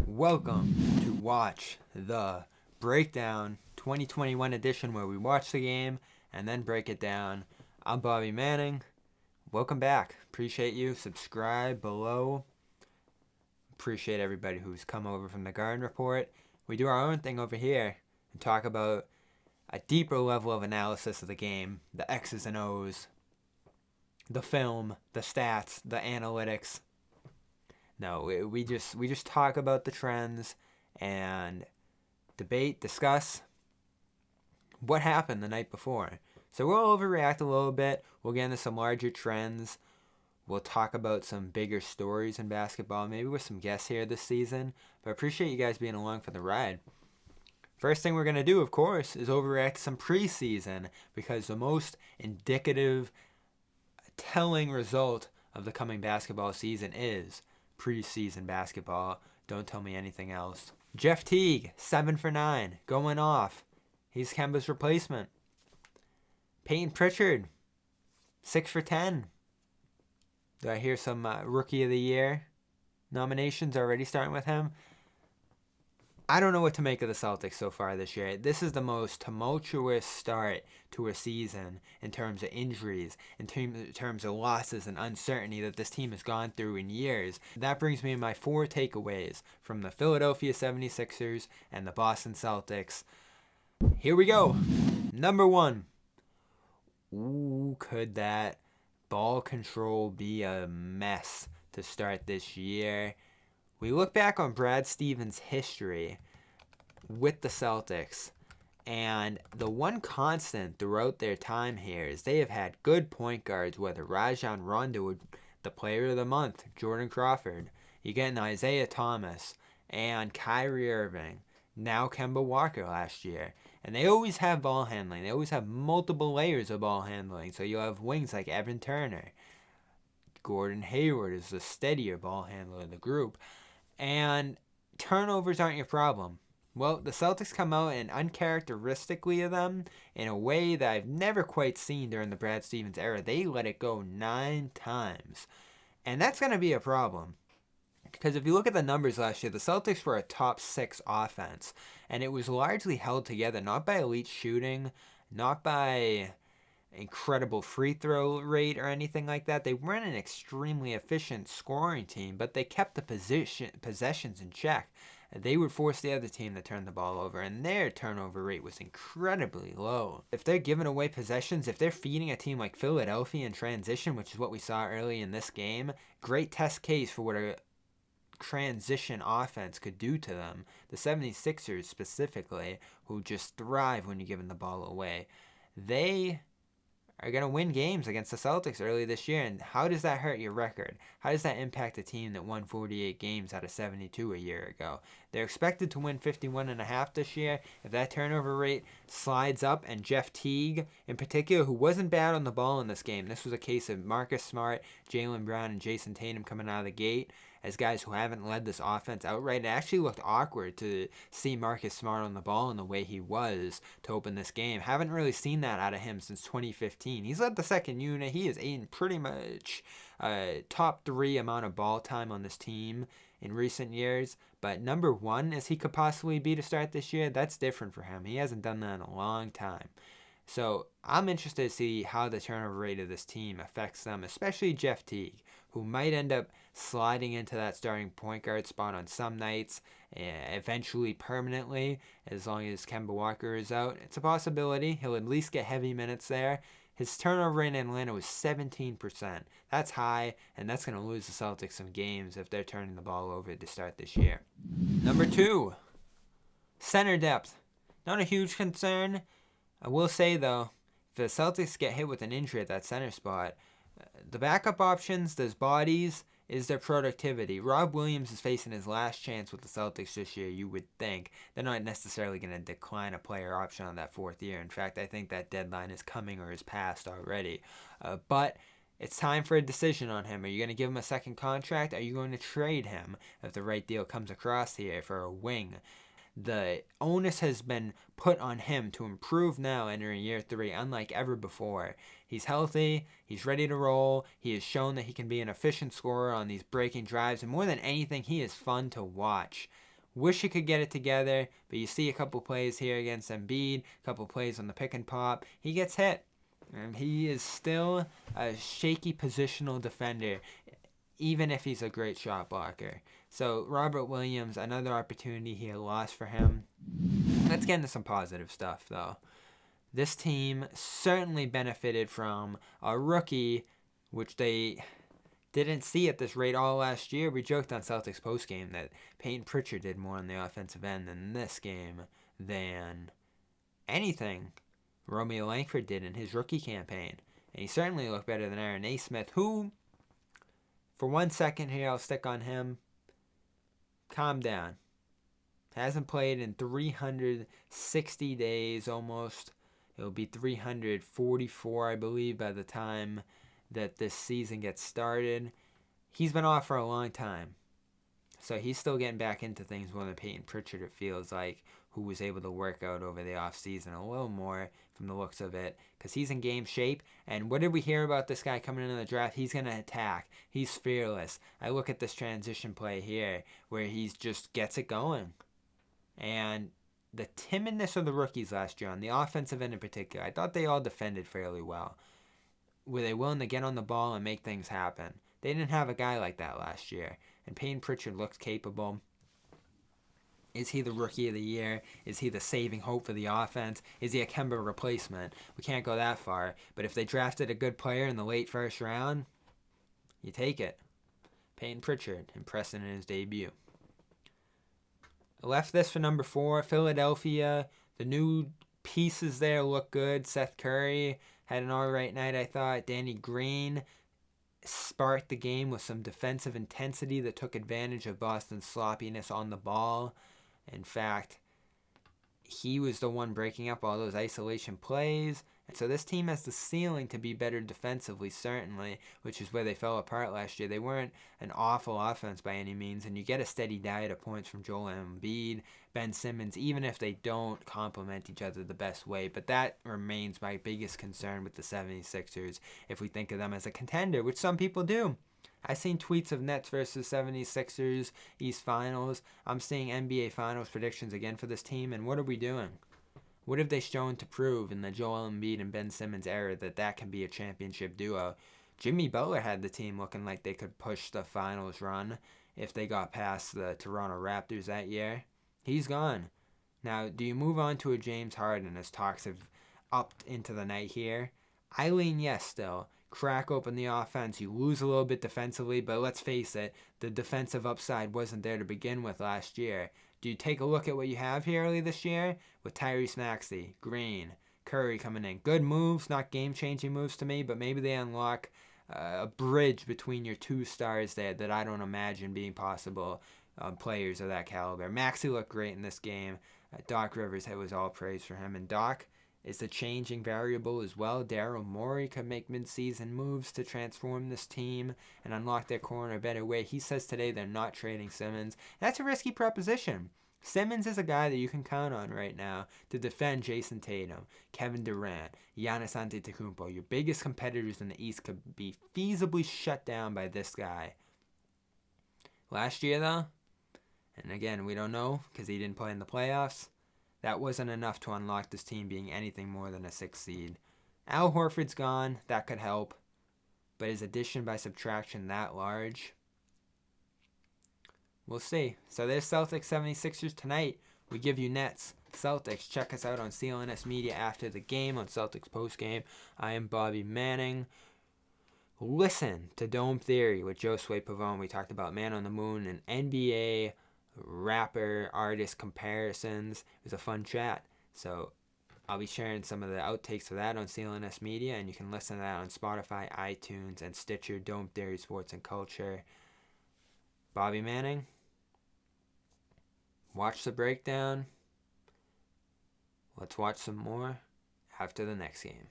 Welcome to Watch the Breakdown 2021 edition, where we watch the game and then break it down. I'm Bobby Manning. Welcome back. Appreciate you. Subscribe below. Appreciate everybody who's come over from the Garden Report. We do our own thing over here and talk about a deeper level of analysis of the game, the X's and O's, the film, the stats, the analytics. No, we just talk about the trends and debate, discuss what happened the night before. So we'll overreact a little bit. We'll get into some larger trends. We'll talk about some bigger stories in basketball, maybe with some guests here this season. But I appreciate you guys being along for the ride. First thing we're going to do, of course, is overreact to some preseason, because the most indicative, telling result of the coming basketball season is preseason basketball. Don't tell me anything else. Jeff Teague, 7 for 9, going off. He's Kemba's replacement. Payton Pritchard, 6 for 10. Do I hear some Rookie of the Year nominations already starting with him? I don't know what to make of the Celtics so far this year. This is the most tumultuous start to a season in terms of injuries, in terms of losses and uncertainty that this team has gone through in years. That brings me to my 4 takeaways from the Philadelphia 76ers and the Boston Celtics. Here we go. Number 1. Could that ball control be a mess to start this year? We look back on Brad Stevens' history with the Celtics, and the one constant throughout their time here is they have had good point guards, whether Rajon Rondo, the player of the month, Jordan Crawford, you get an Isaiah Thomas, and Kyrie Irving, now Kemba Walker last year. And they always have ball handling. They always have multiple layers of ball handling. So you'll have wings like Evan Turner. Gordon Hayward is the steadier ball handler of the group. And turnovers aren't your problem. Well, the Celtics come out and uncharacteristically of them in a way that I've never quite seen during the Brad Stevens era. They let it go 9 times. And that's going to be a problem. Because if you look at the numbers last year, the Celtics were a top 6 offense. And it was largely held together, not by elite shooting, not by incredible free throw rate or anything like that. They weren't an extremely efficient scoring team, but they kept the possessions in check. They would force the other team to turn the ball over, and their turnover rate was incredibly low. If they're giving away possessions, if they're feeding a team like Philadelphia in transition, which is what we saw early in this game, great test case for what a transition offense could do to them. The 76ers specifically, who just thrive when you're giving the ball away, they are going to win games against the Celtics early this year. And how does that hurt your record? How does that impact a team that won 48 games out of 72 a year ago? They're expected to win 51.5 this year. If that turnover rate slides up, and Jeff Teague in particular, who wasn't bad on the ball in this game, this was a case of Marcus Smart, Jaylen Brown, and Jayson Tatum coming out of the gate as guys who haven't led this offense outright. It actually looked awkward to see Marcus Smart on the ball in the way he was to open this game. Haven't really seen that out of him since 2015. He's led the second unit. He is in pretty much top 3 amount of ball time on this team in recent years. But number 1, as he could possibly be to start this year, that's different for him. He hasn't done that in a long time. So I'm interested to see how the turnover rate of this team affects them, especially Jeff Teague, who might end up sliding into that starting point guard spot on some nights, eventually permanently, as long as Kemba Walker is out. It's a possibility. He'll at least get heavy minutes there. His turnover rate in Atlanta was 17%. That's high, and that's going to lose the Celtics some games if they're turning the ball over to start this year. Number 2, center depth. Not a huge concern. I will say, though, if the Celtics get hit with an injury at that center spot, the backup options, there's bodies, is their productivity. Rob Williams is facing his last chance with the Celtics this year, you would think. They're not necessarily going to decline a player option on that 4th year. In fact, I think that deadline is coming or is passed already. But it's time for a decision on him. Are you going to give him a second contract? Are you going to trade him if the right deal comes across here for a wing? The onus has been put on him to improve now entering year 3, unlike ever before. He's healthy. He's ready to roll. He has shown that he can be an efficient scorer on these breaking drives. And more than anything, he is fun to watch. Wish he could get it together, but you see a couple plays here against Embiid, a couple plays on the pick and pop. He gets hit. And he is still a shaky positional defender, even if he's a great shot blocker. So Robert Williams, another opportunity he had lost for him. Let's get into some positive stuff, though. This team certainly benefited from a rookie, which they didn't see at this rate all last year. We joked on Celtics postgame that Payton Pritchard did more on the offensive end in this game than anything Romeo Langford did in his rookie campaign. And he certainly looked better than Aaron Nesmith, who, for 1 second here, I'll stick on him. Calm down. Hasn't played in 360 days almost. It'll be 344, I believe, by the time that this season gets started. He's been off for a long time. So he's still getting back into things more than Payton Pritchard, it feels like, who was able to work out over the offseason a little more from the looks of it, because he's in game shape. And what did we hear about this guy coming into the draft? He's going to attack. He's fearless. I look at this transition play here where he just gets it going. And the timidness of the rookies last year, on the offensive end in particular, I thought they all defended fairly well. Were they willing to get on the ball and make things happen? They didn't have a guy like that last year. And Payton Pritchard looks capable. Is he the rookie of the year? Is he the saving hope for the offense? Is he a Kemba replacement? We can't go that far. But if they drafted a good player in the late first round, you take it. Payton Pritchard, impressing in his debut. I left this for number 4, Philadelphia. The new pieces there look good. Seth Curry had an alright night, I thought. Danny Green sparked the game with some defensive intensity that took advantage of Boston's sloppiness on the ball. In fact, he was the one breaking up all those isolation plays. And so this team has the ceiling to be better defensively, certainly, which is where they fell apart last year. They weren't an awful offense by any means, and you get a steady diet of points from Jaylen, Embiid, Ben Simmons, even if they don't complement each other the best way. But that remains my biggest concern with the 76ers if we think of them as a contender, which some people do. I've seen tweets of Nets versus 76ers East Finals. I'm seeing NBA Finals predictions again for this team, and what are we doing? What have they shown to prove in the Joel Embiid and Ben Simmons era that can be a championship duo? Jimmy Butler had the team looking like they could push the finals run if they got past the Toronto Raptors that year. He's gone. Now, do you move on to a James Harden as talks have upped into the night here? I lean yes still. Crack open the offense. You lose a little bit defensively, but let's face it, the defensive upside wasn't there to begin with last year. Do you take a look at what you have here early this year? With Tyrese Maxey, Green, Curry coming in. Good moves, not game-changing moves to me, but maybe they unlock a bridge between your two stars there that I don't imagine being possible players of that caliber. Maxey looked great in this game. Doc Rivers, it was all praise for him. And Doc is the changing variable as well. Daryl Morey could make mid-season moves to transform this team and unlock their core in a better way. He says today they're not trading Simmons. That's a risky proposition. Simmons is a guy that you can count on right now to defend Jayson Tatum, Kevin Durant, Giannis Antetokounmpo. Your biggest competitors in the East could be feasibly shut down by this guy. Last year, though, and again, we don't know because he didn't play in the playoffs, that wasn't enough to unlock this team being anything more than a 6th seed. Al Horford's gone. That could help. But is addition by subtraction that large? We'll see. So there's Celtics 76ers tonight. We give you Nets, Celtics. Check us out on CLNS Media after the game, on Celtics postgame. I am Bobby Manning. Listen to Dome Theory with Josue Pavone. We talked about Man on the Moon and NBA rapper artist comparisons. It was a fun chat. So I'll be sharing some of the outtakes of that on CLNS Media, and you can listen to that on Spotify, iTunes, and Stitcher. Dome Theory Sports and Culture. Bobby Manning. Watch the breakdown. Let's watch some more after the next game.